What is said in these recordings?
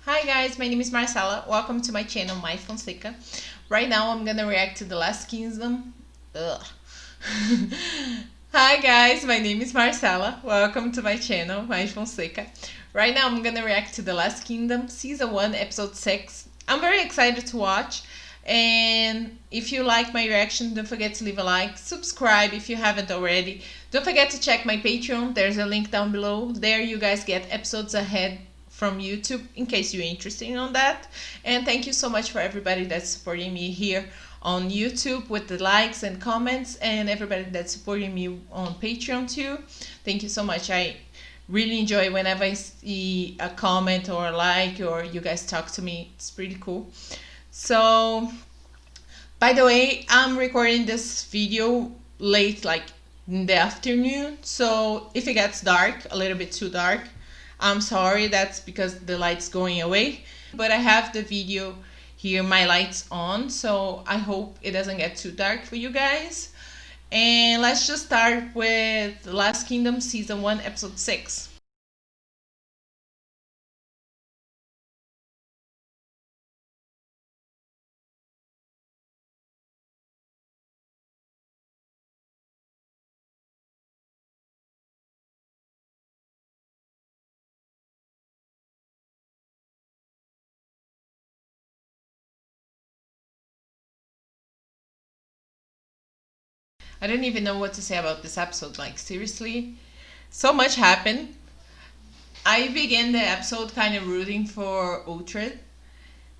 Hi guys, my name is Marcella. Welcome to my channel, My Fonseca. Right now I'm gonna react to The Last Kingdom. Ugh. Hi guys, my name is Marcella. Welcome to my channel, My Fonseca. Right now I'm gonna react to The Last Kingdom, Season 1, Episode 6. I'm very excited to watch. And if you like my reaction, don't forget to leave a like, subscribe if you haven't already. Don't forget to check my Patreon, there's a link down below. There you guys get episodes ahead from YouTube in case you're interested in that. And thank you so much for everybody that's supporting me here on YouTube with the likes and comments, and everybody that's supporting me on Patreon too. Thank you so much. I really enjoy whenever I see a comment or a like or you guys talk to me. It's pretty cool. So, by the way, I'm recording this video late, like in the afternoon. So if it gets dark, a little bit too dark, I'm sorry, that's because the light's going away. But I have the video here, my lights on, so I hope it doesn't get too dark for you guys. And let's just start with The Last Kingdom Season 1, Episode 6. I don't even know what to say about this episode, like seriously. So much happened. I began the episode kind of rooting for Uhtred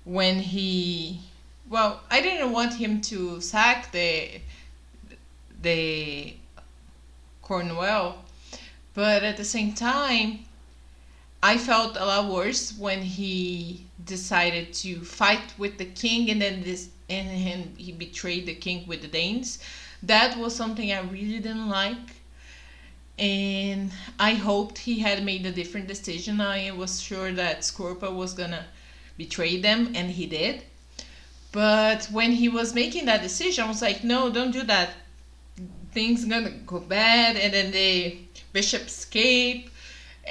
when he... Well, I didn't want him to sack the Cornwall, but at the same time, I felt a lot worse when he decided to fight with the king and then he betrayed the king with the Danes. That was something I really didn't like, and I hoped he had made a different decision. I was sure that Scorpa was gonna betray them, and he did. But when he was making that decision, I was like, no, don't do that. Things gonna go bad. And then the bishop escaped,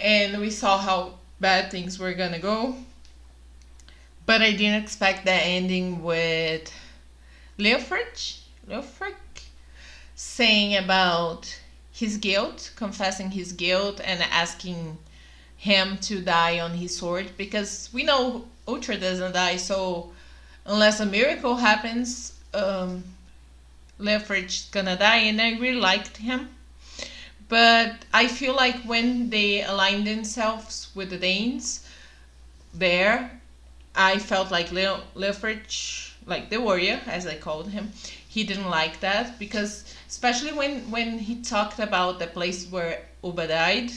and we saw how bad things were gonna go. But I didn't expect that ending with Leofric saying about his guilt, confessing his guilt, and asking him to die on his sword, because we know Uhtred doesn't die, so unless a miracle happens, Leofric's gonna die. And I really liked him. But I feel like when they aligned themselves with the Danes there, I felt like Leofric, like the warrior, as I called him, he didn't like that, because especially when he talked about the place where Ubba died,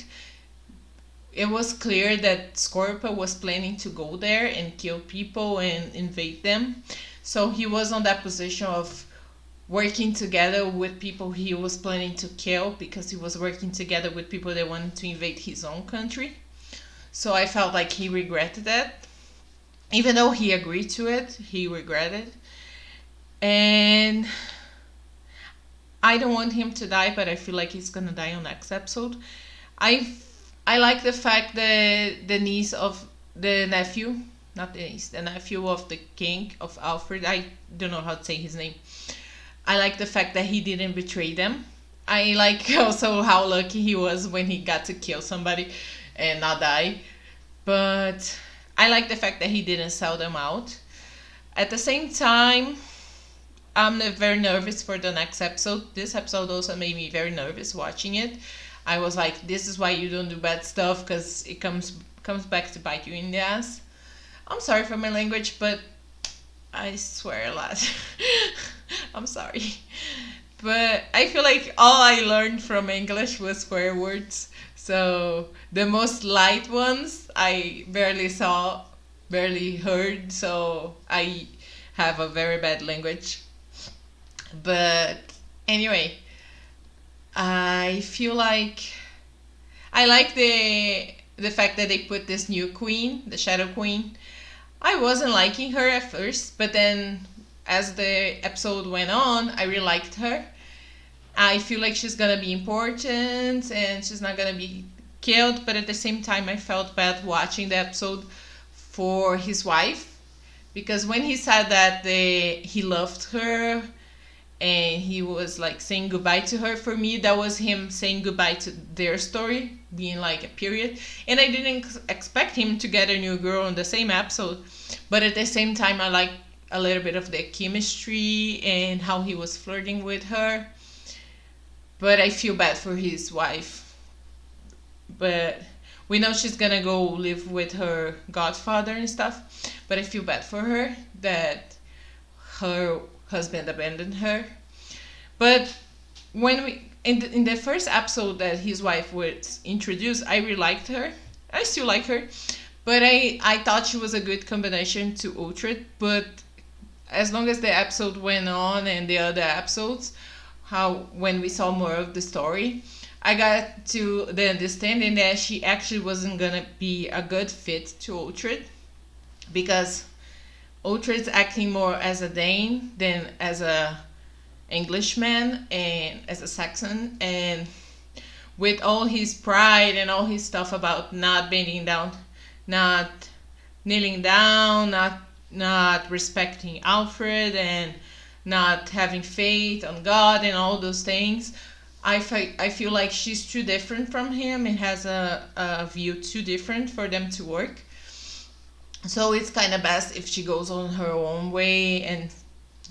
it was clear that Scorpa was planning to go there and kill people and invade them. So he was on that position of working together with people he was planning to kill, because he was working together with people that wanted to invade his own country. So I felt like he regretted that. Even though he agreed to it, he regretted. And I don't want him to die, but I feel like he's gonna die on next episode. I like the fact that the niece of the nephew, not the niece, the nephew of the king of Alfred, I don't know how to say his name. I like the fact that he didn't betray them. I like also how lucky he was when he got to kill somebody and not die. But I like the fact that he didn't sell them out. At the same time, I'm very nervous for the next episode. This episode also made me very nervous watching it. I was like, this is why you don't do bad stuff, because it comes back to bite you in the ass. I'm sorry for my language, but I swear a lot. I'm sorry. But I feel like all I learned from English was swear words. So the most light ones I barely saw, barely heard. So I have a very bad language. But anyway, I feel like I like the fact that they put this new queen, the Shadow Queen. I wasn't liking her at first, but then as the episode went on, I really liked her. I feel like she's gonna be important and she's not gonna be killed, but at the same time I felt bad watching the episode for his wife, because when he said that he loved her and he was like saying goodbye to her, for me that was him saying goodbye to their story being like a period. And I didn't expect him to get a new girl on the same episode, but at the same time I like a little bit of the chemistry and how he was flirting with her. But I feel bad for his wife, but we know she's gonna go live with her godfather and stuff, but I feel bad for her that her husband abandoned her. But when we in the first episode that his wife was introduced, I really liked her. I still like her, but I thought she was a good combination to Uhtred. But as long as the episode went on and the other episodes, how when we saw more of the story, I got to the understanding that she actually wasn't gonna be a good fit to Uhtred, because Uhtred's acting more as a Dane than as a Englishman and as a Saxon, and with all his pride and all his stuff about not bending down, not kneeling down, not respecting Alfred, and not having faith on God and all those things. I feel like she's too different from him and has a view too different for them to work. So it's kind of best if she goes on her own way and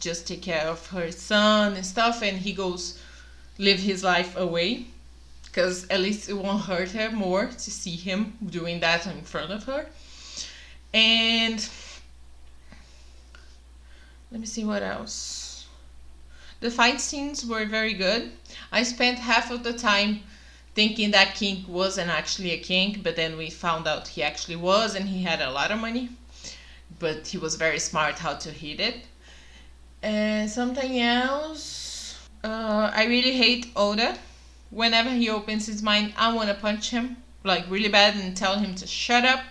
just take care of her son and stuff, and he goes live his life away, because at least it won't hurt her more to see him doing that in front of her. And let me see what else. The fight scenes were very good. I spent half of the time thinking that king wasn't actually a king, but then we found out he actually was, and he had a lot of money, but he was very smart how to hit it. And something else, I really hate Oda. Whenever he opens his mind, I want to punch him like really bad and tell him to shut up.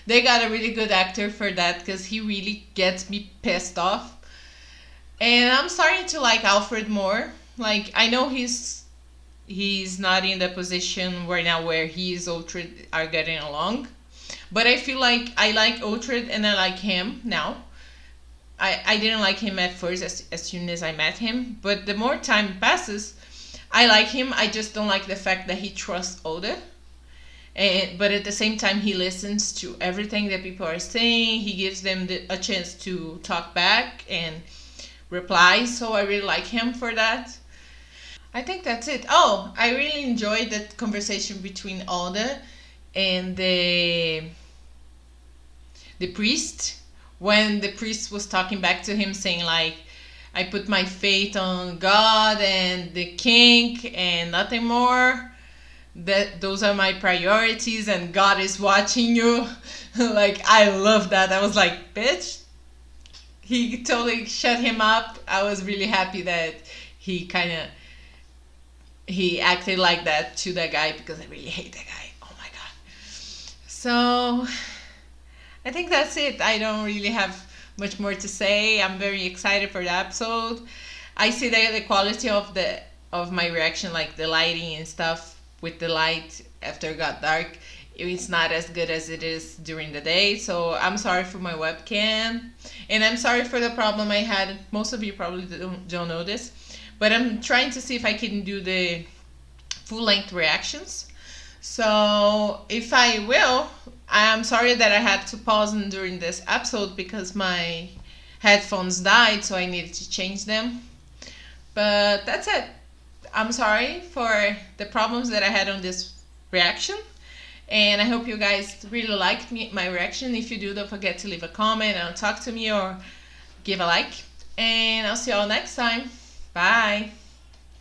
They got a really good actor for that, because he really gets me pissed off. And I'm starting to like Alfred more. Like, I know he's not in the position right now where he is Uhtred are getting along, but I feel like I like Uhtred and I like him now. I didn't like him at first as soon as I met him, but the more time passes, I like him. I just don't like the fact that he trusts Oda. But at the same time, he listens to everything that people are saying. He gives them a chance to talk back and reply. So I really like him for that. I think that's it. Oh, I really enjoyed that conversation between Oda and the priest, when the priest was talking back to him saying like, I put my faith on God and the king and nothing more. That those are my priorities and God is watching you. Like, I love that. I was like, bitch. He totally shut him up. I was really happy that he acted like that to that guy, because I really hate that guy. Oh my god. So I think that's it. I don't really have much more to say. I'm very excited for the episode. I see that the quality of my reaction, like the lighting and stuff with the light after it got dark, it's not as good as it is during the day. So I'm sorry for my webcam, and I'm sorry for the problem I had. Most of you probably don't know this, but I'm trying to see if I can do the full-length reactions. So if I will, I'm sorry that I had to pause during this episode because my headphones died, so I needed to change them. But that's it. I'm sorry for the problems that I had on this reaction, and I hope you guys really liked my reaction. If you do, don't forget to leave a comment and talk to me or give a like, and I'll see you all next time. Bye.